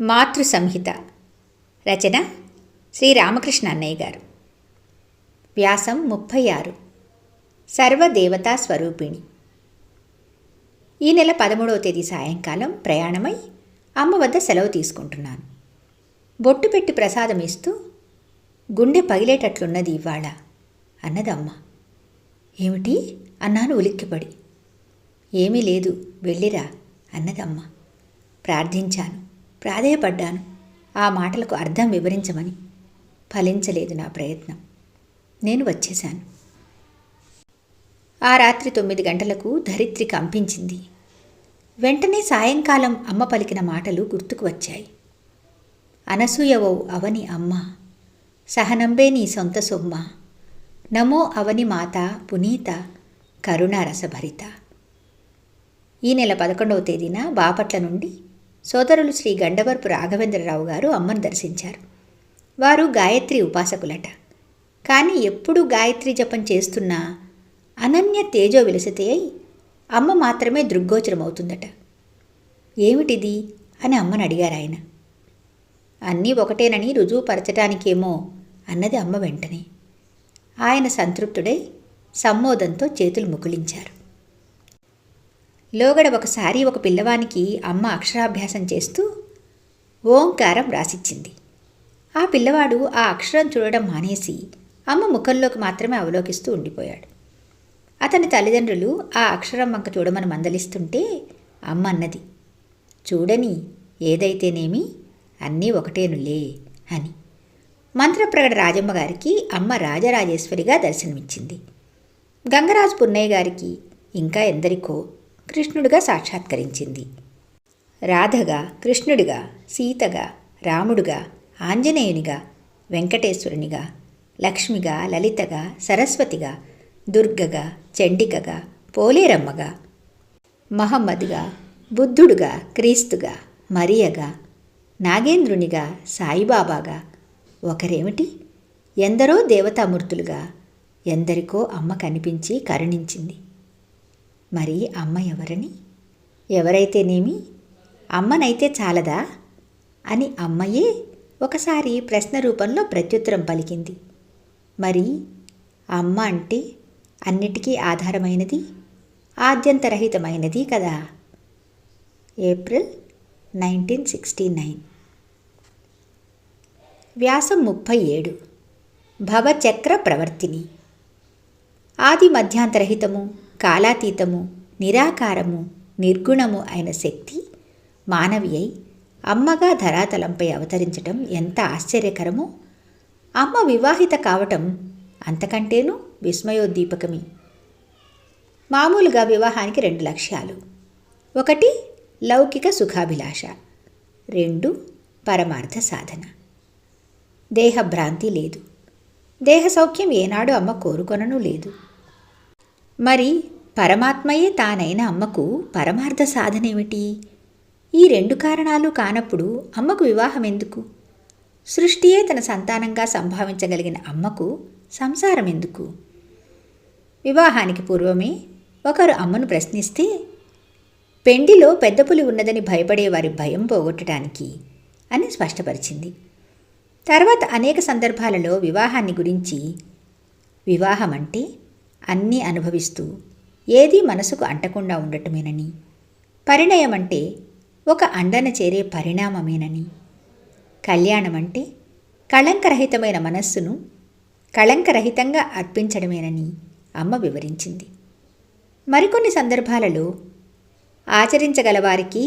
మాతృ సంహిత. రచన శ్రీ రామకృష్ణ అన్నయ్య గారు. వ్యాసం 36. సర్వదేవతా స్వరూపిణి. ఈ నెల 13వ తేదీ సాయంకాలం ప్రయాణమై అమ్మ వద్ద సెలవు తీసుకుంటున్నాను. బొట్టు పెట్టి ప్రసాదం ఇస్తూ, గుండె పగిలేటట్లున్నది ఇవాళ అన్నది అమ్మ. ఏమిటి అన్నాను ఉలిక్కిపడి. ఏమీ లేదు, వెళ్ళిరా అన్నది అమ్మ. ప్రార్థించాను, ప్రాధేయపడ్డాను ఆ మాటలకు అర్థం వివరించమని. ఫలించలేదు నా ప్రయత్నం. నేను వచ్చేశాను. ఆ రాత్రి 9 గంటలకు ధరిత్రి కంపించింది. వెంటనే సాయంకాలం అమ్మ పలికిన మాటలు గుర్తుకు వచ్చాయి. అనసూయవో అవని అమ్మ, సహనంబే నీ సొంత సొమ్మ, నమో అవని మాత పునీత కరుణారసభరిత. ఈ నెల 11వ తేదీన బాపట్ల నుండి సోదరులు శ్రీ గండవరపు రాఘవేంద్రరావు గారు అమ్మను దర్శించారు. వారు గాయత్రి ఉపాసకులట. కానీ ఎప్పుడూ గాయత్రి జపం చేస్తున్నా అనన్య తేజో విలసితే అయి అమ్మ మాత్రమే దృగ్గోచరమవుతుందట. ఏమిటిది అని అమ్మని అడిగారు ఆయన. అన్నీ ఒకటేనని రుజువుపరచటానికేమో అన్నది అమ్మ వెంటనే. ఆయన సంతృప్తుడై సమ్మోదంతో చేతులు ముకుళించారు. లోగడ ఒకసారి ఒక పిల్లవానికి అమ్మ అక్షరాభ్యాసం చేస్తూ ఓంకారం రాసిచ్చింది. ఆ పిల్లవాడు ఆ అక్షరం చూడడం మానేసి అమ్మ ముఖంలోకి మాత్రమే అవలోకిస్తూ ఉండిపోయాడు. అతని తల్లిదండ్రులు ఆ అక్షరం వంక చూడమని మందలిస్తుంటే అమ్మ అన్నది, చూడని ఏదైతేనేమి అన్నీ ఒకటేనులే అని. మంత్రప్రగడ రాజమ్మ గారికి అమ్మ రాజరాజేశ్వరిగా దర్శనమిచ్చింది. గంగరాజు పున్నయ్య గారికి ఇంకా ఎందరికో కృష్ణుడిగా సాక్షాత్కరించింది. రాధగా, కృష్ణుడిగా, సీతగా, రాముడుగా, ఆంజనేయునిగా, వెంకటేశ్వరునిగా, లక్ష్మిగా, లలితగా, సరస్వతిగా, దుర్గగా, చండికగా, పోలేరమ్మగా, మహమ్మద్గా, బుద్ధుడుగా, క్రీస్తుగా, మరియగా, నాగేంద్రునిగా, సాయిబాబాగా, ఒకరేమిటి ఎందరో దేవతామూర్తులుగా ఎందరికో అమ్మ కనిపించి కరుణించింది. మరి అమ్మ ఎవరని? ఎవరైతేనేమి అమ్మనైతే చాలదా అని అమ్మయే ఒకసారి ప్రశ్న రూపంలో ప్రత్యుత్తరం పలికింది. మరి అమ్మ అంటే అన్నిటికీ ఆధారమైనది, ఆద్యంతరహితమైనది కదా. ఏప్రిల్ 1969. వ్యాసం 37. భవచక్ర ప్రవర్తిని. ఆది మధ్యాంతరహితము, కాలాతీతము, నిరాకారము, నిర్గుణము అయిన శక్తి మానవి అయి అమ్మగా ధరాతలంపై అవతరించటం ఎంత ఆశ్చర్యకరమో, అమ్మ వివాహిత కావటం అంతకంటేనూ విస్మయోద్దీపకమే. మామూలుగా వివాహానికి 2 లక్ష్యాలు. 1 లౌకిక సుఖాభిలాష, 2 పరమార్థ సాధన. దేహభ్రాంతి లేదు. దేహ సౌఖ్యం ఏనాడు అమ్మ కోరుకొనను లేదు. మరి పరమాత్మయే తానైన అమ్మకు పరమార్థ సాధనేమిటి? ఈ 2 కారణాలు కానప్పుడు అమ్మకు వివాహం ఎందుకు? సృష్టియే తన సంతానంగా సంభావించగలిగిన అమ్మకు సంసారం ఎందుకు? వివాహానికి పూర్వమే ఒకరు అమ్మను ప్రశ్నిస్తే, పెండిలో పెద్ద పులి ఉన్నదని భయపడే వారి భయం పోగొట్టడానికి అని స్పష్టపరిచింది. తర్వాత అనేక సందర్భాలలో వివాహాన్ని గురించి, వివాహమంటే అన్నీ అనుభవిస్తూ ఏదీ మనసుకు అంటకుండా ఉండటమేనని, పరిణయమంటే ఒక అండన చేరే పరిణామమేనని, కళ్యాణమంటే కళంకరహితమైన మనస్సును కళంకరహితంగా అర్పించడమేనని అమ్మ వివరించింది. మరికొన్ని సందర్భాలలో ఆచరించగలవారికి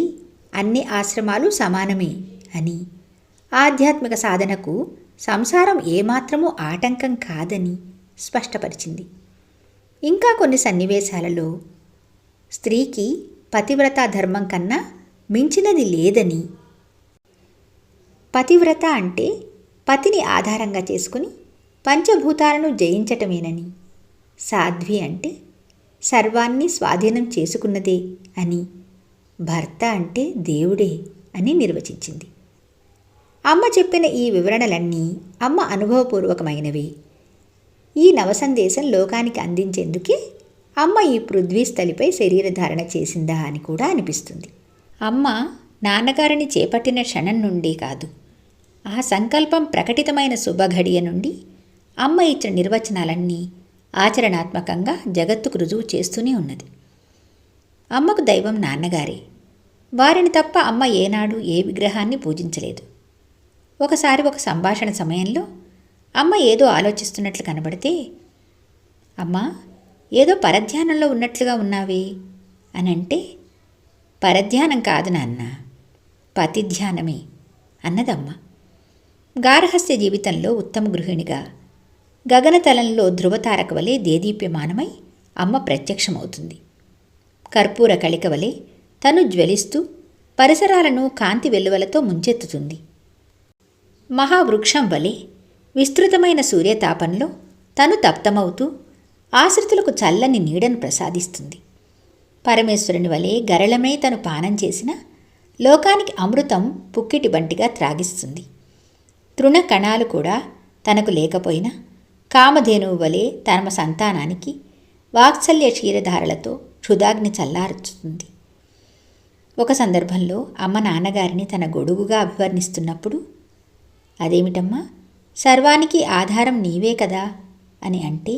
అన్ని ఆశ్రమాలు సమానమే అని, ఆధ్యాత్మిక సాధనకు సంసారం ఏమాత్రమూ ఆటంకం కాదని స్పష్టపరిచింది. ఇంకా కొన్ని సన్నివేశాలలో స్త్రీకి పతివ్రతా ధర్మం కన్నా మించినది లేదని, పతివ్రత అంటే పతిని ఆధారంగా చేసుకుని పంచభూతాలను జయించటమేనని, సాధ్వి అంటే సర్వాన్ని స్వాధీనం చేసుకున్నదే అని, భర్త అంటే దేవుడే అని నిర్వచించింది. అమ్మ చెప్పిన ఈ వివరణలన్నీ అమ్మ అనుభవపూర్వకమైనవే. ఈ నవసందేశం లోకానికి అందించేందుకే అమ్మ ఈ పృథ్వీస్థలిపై శరీరధారణ చేసిందా అని కూడా అనిపిస్తుంది. అమ్మ నాన్నగారిని చేపట్టిన క్షణం నుండి కాదు, ఆ సంకల్పం ప్రకటితమైన శుభఘడియ నుండి అమ్మ ఇచ్చిన నిర్వచనాలన్నీ ఆచరణాత్మకంగా జగత్తుకు రుజువు చేస్తూనే ఉన్నది. అమ్మకు దైవం నాన్నగారే. వారిని తప్ప అమ్మ ఏనాడు ఏ విగ్రహాన్ని పూజించలేదు. ఒకసారి ఒక సంభాషణ సమయంలో అమ్మ ఏదో ఆలోచిస్తున్నట్లు కనబడితే, అమ్మా, ఏదో పరధ్యానంలో ఉన్నట్లుగా ఉన్నావే అని అంటే, పరధ్యానం కాదు నాన్న, పతిధ్యానమే అన్నదమ్మ. గార్హస్థ్య జీవితంలో ఉత్తమ గృహిణిగా గగనతలంలో ధృవతారక వలె దేదీప్యమానమై అమ్మ ప్రత్యక్షమవుతుంది. కర్పూర కళిక వలె తను జ్వలిస్తూ పరిసరాలను కాంతి వెల్లువలతో ముంచెత్తుతుంది. మహావృక్షం వలె విస్తృతమైన సూర్యతాపంలో తను తప్తమవుతూ ఆశ్రితులకు చల్లని నీడను ప్రసాదిస్తుంది. పరమేశ్వరుని వలె గరళమై తను పానం చేసిన లోకానికి అమృతం పుక్కిటి బంటిగా త్రాగిస్తుంది. తృణ కణాలు కూడా తనకు లేకపోయినా కామధేనువు వలె తమ సంతానానికి వాత్సల్య క్షీరధారలతో క్షుదాగ్ని చల్లార్చుతుంది. ఒక సందర్భంలో అమ్మ నాన్నగారిని తన గొడుగుగా అభివర్ణిస్తున్నప్పుడు, అదేమిటమ్మా, సర్వానికి ఆధారం నీవే కదా అని అంటే,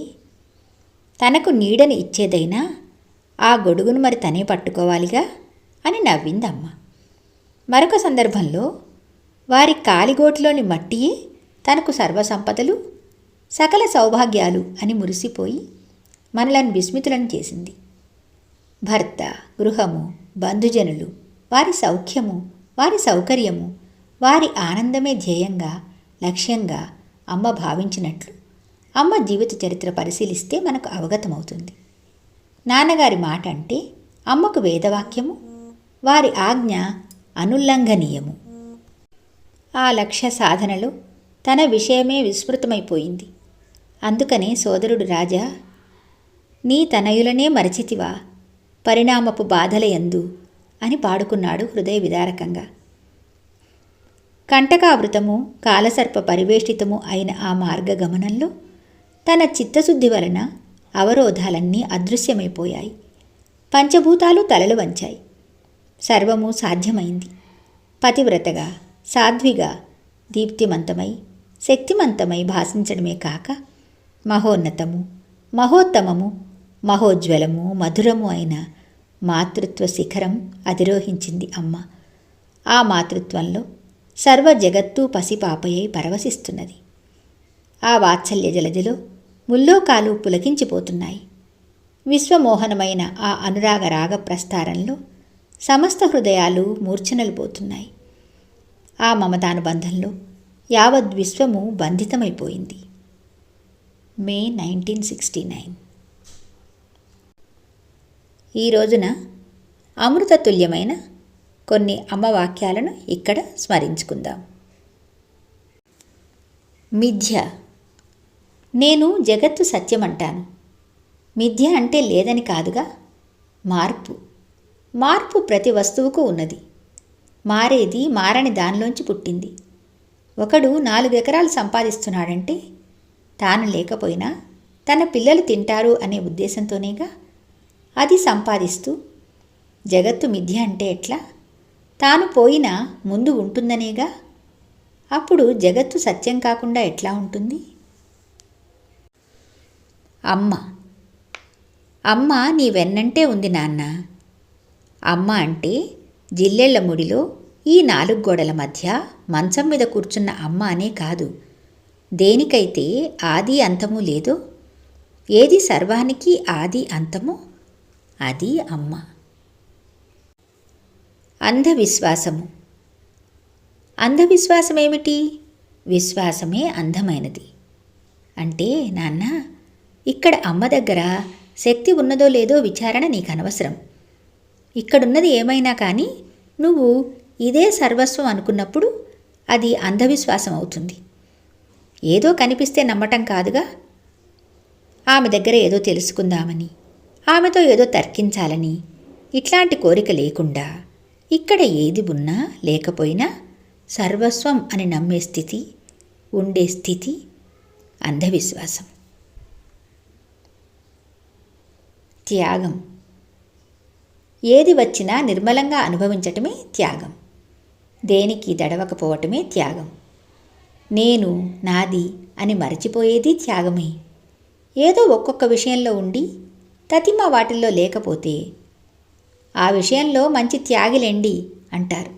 తనకు నీడని ఇచ్చేదైనా ఆ గొడుగును మరి తనే పట్టుకోవాలిగా అని నవ్విందమ్మ. మరొక సందర్భంలో వారి కాలిగోటిలోని మట్టియే తనకు సర్వసంపదలు, సకల సౌభాగ్యాలు అని మురిసిపోయి మనలను విస్మితులను చేసింది. భర్త, గృహము, బంధుజనులు, వారి సౌఖ్యము, వారి సౌకర్యము, వారి ఆనందమే ధ్యేయంగా, లక్ష్యంగా అమ్మ భావించినట్లు అమ్మ జీవిత చరిత్ర పరిశీలిస్తే మనకు అవగతమవుతుంది. నాన్నగారి మాట అంటే అమ్మకు వేదవాక్యము, వారి ఆజ్ఞ అనుల్లంఘనీయము. ఆ లక్ష్య సాధనలో తన విషయమే విస్మృతమైపోయింది. అందుకనే సోదరుడు రాజా, నీ తనయులనే మరచితివా పరిణామపు బాధలయందు అని పాడుకున్నాడు హృదయ విదారకంగా. కంటకావృతము, కాలసర్ప పరివేష్టితము అయిన ఆ మార్గగమనంలో తన చిత్తశుద్ధి వలన అవరోధాలన్నీ అదృశ్యమైపోయాయి. పంచభూతాలు తలలు వంచాయి. సర్వము సాధ్యమైంది. పతివ్రతగా, సాధ్విగా, దీప్తిమంతమై, శక్తిమంతమై భాషించడమే కాక మహోన్నతము, మహోత్తమము, మహోజ్వలము, మధురము అయిన మాతృత్వ శిఖరం అధిరోహించింది అమ్మ. ఆ మాతృత్వంలో సర్వ జగత్తు పసిపాపయ్యై పరవశిస్తున్నది. ఆ వాత్సల్య జలదిలో ముల్లోకాలు పులకించిపోతున్నాయి. విశ్వమోహనమైన ఆ అనురాగ రాగ ప్రస్తారంలో సమస్త హృదయాలు మూర్ఛనలు పోతున్నాయి. ఆ మమతానుబంధంలో యావద్ విశ్వము బంధితమైపోయింది. మే 1969. ఈ రోజున అమృతతుల్యమైన కొన్ని అమ్మవాక్యాలను ఇక్కడ స్మరించుకుందాం. మిథ్య. నేను జగత్తు సత్యమంటాను. మిథ్య అంటే లేదని కాదుగా, మార్పు. మార్పు ప్రతి వస్తువుకు ఉన్నది. మారేది మారని దానిలోంచి పుట్టింది. ఒకడు 4 ఎకరాలు సంపాదిస్తున్నాడంటే తాను లేకపోయినా తన పిల్లలు తింటారు అనే ఉద్దేశంతోనేగా. అది సంపాదిస్తూ జగత్తు మిథ్య అంటే ఎట్లా? తాను పోయినా ముందు ఉంటుందనేగా. అప్పుడు జగత్తు సత్యం కాకుండా ఎట్లా ఉంటుంది? అమ్మ. అమ్మ నీ వెన్నంటే ఉంది నాన్న. అమ్మ అంటే జిల్లెళ్ల ముడిలో ఈ 4 గోడల మధ్య మంచం మీద కూర్చున్న అమ్మ అనే కాదు. దేనికైతే ఆది అంతము లేదో, ఏది సర్వానికి ఆది అంతమో అది అమ్మ. అంధవిశ్వాసము. అంధవిశ్వాసమేమిటి? విశ్వాసమే అందమైనది. అంటే నాన్న, ఇక్కడ అమ్మ దగ్గర శక్తి ఉన్నదో లేదో విచారణ నీకు అనవసరం. ఇక్కడున్నది ఏమైనా కానీ నువ్వు ఇదే సర్వస్వం అనుకున్నప్పుడు అది అంధవిశ్వాసం అవుతుంది. ఏదో కనిపిస్తే నమ్మటం కాదుగా. ఆమె దగ్గర ఏదో తెలుసుకుందామని, ఆమెతో ఏదో తర్కించాలని ఇట్లాంటి కోరిక లేకుండా ఇక్కడ ఏది ఉన్నా లేకపోయినా సర్వస్వం అని నమ్మే స్థితి, ఉండే స్థితి అంధవిశ్వాసం. త్యాగం. ఏది వచ్చినా నిర్మలంగా అనుభవించటమే త్యాగం. దేనికి దడవకపోవటమే త్యాగం. నేను, నాది అని మరచిపోయేది త్యాగమే. ఏదో ఒక్కొక్క విషయంలో ఉండి తతిమ వాటిల్లో లేకపోతే ఆ విషయంలో మంచి త్యాగిలేండి అంటారు.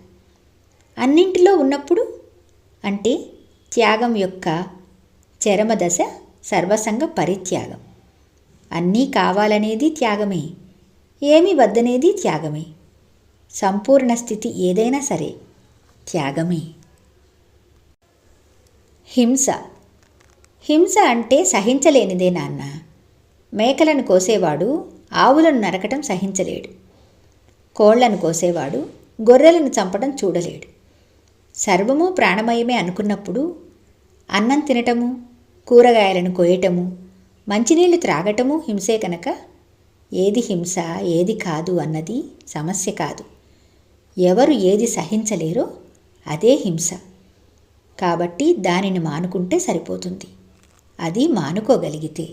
అన్నింటిలో ఉన్నప్పుడు అంటే త్యాగం యొక్క చరమదశ సర్వసంగ పరిత్యాగం. అన్నీ కావాలనేది త్యాగమే, ఏమీ వద్దనేది త్యాగమే. సంపూర్ణ స్థితి ఏదైనా సరే త్యాగమే. హింస. హింస అంటే సహించలేనిదే నాన్న. మేకలను కోసేవాడు ఆవులను నరకటం సహించలేడు. కోళ్లను కోసేవాడు గొర్రెలను చంపడం చూడలేడు. సర్వము ప్రాణమయమే అనుకున్నప్పుడు అన్నం తినటము, కూరగాయలను కోయటము, మంచినీళ్లు త్రాగటము హింసే కనుక ఏది హింస ఏది కాదు అన్నది సమస్య కాదు. ఎవరు ఏది సహించలేరో అదే హింస. కాబట్టి దానిని మానుకుంటే సరిపోతుంది. అది మానుకోగలిగితే.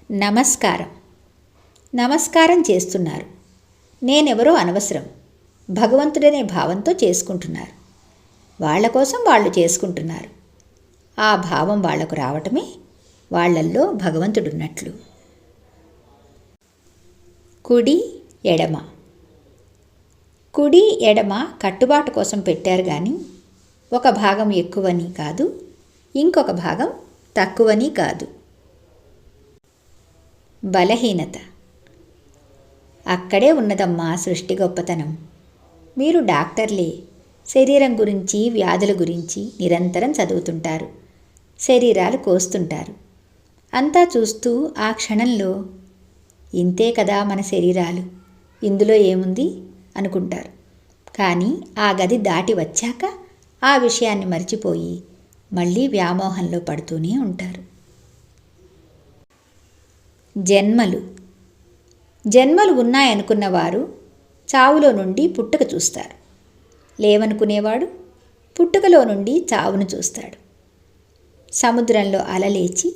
నమస్కారం. నమస్కారం చేస్తున్నారు. నేనెవరో అనవసరం, భగవంతుడనే భావంతో చేసుకుంటున్నారు. వాళ్ళ కోసం వాళ్ళు చేసుకుంటున్నారు. ఆ భావం వాళ్లకు రావటమే వాళ్ళల్లో భగవంతుడున్నట్లు. కుడి ఎడమ. కుడి ఎడమ కట్టుబాటు కోసం పెట్టారు కానీ ఒక భాగం ఎక్కువని కాదు, ఇంకొక భాగం తక్కువని కాదు. బలహీనత. అక్కడే ఉన్నదమ్మా సృష్టి గొప్పతనం. మీరు డాక్టర్లే, శరీరం గురించి వ్యాధుల గురించి నిరంతరం చదువుతుంటారు, శరీరాలు కోస్తుంటారు. అంతా చూస్తూ ఆ క్షణంలో ఇంతే కదా మన శరీరాలు, ఇందులో ఏముంది అనుకుంటారు. కానీ ఆ గది దాటి వచ్చాక ఆ విషయాన్ని మర్చిపోయి మళ్ళీ వ్యామోహంలో పడుతూనే ఉంటారు. జన్మలు. జన్మలు ఉన్నాయనుకున్నవారు చావులో నుండి పుట్టుక చూస్తారు. లేవనుకునేవాడు పుట్టుకలో నుండి చావును చూస్తాడు. సముద్రంలో అలలేచి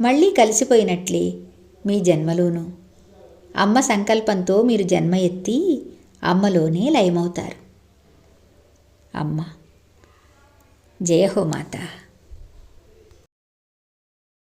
మళ్ళీ కలిసిపోయినట్లే మీ జన్మలోనూ అమ్మ సంకల్పంతో మీరు జన్మ ఎత్తి అమ్మలోనే లయమవుతారు. అమ్మ. జయ హో మాతా.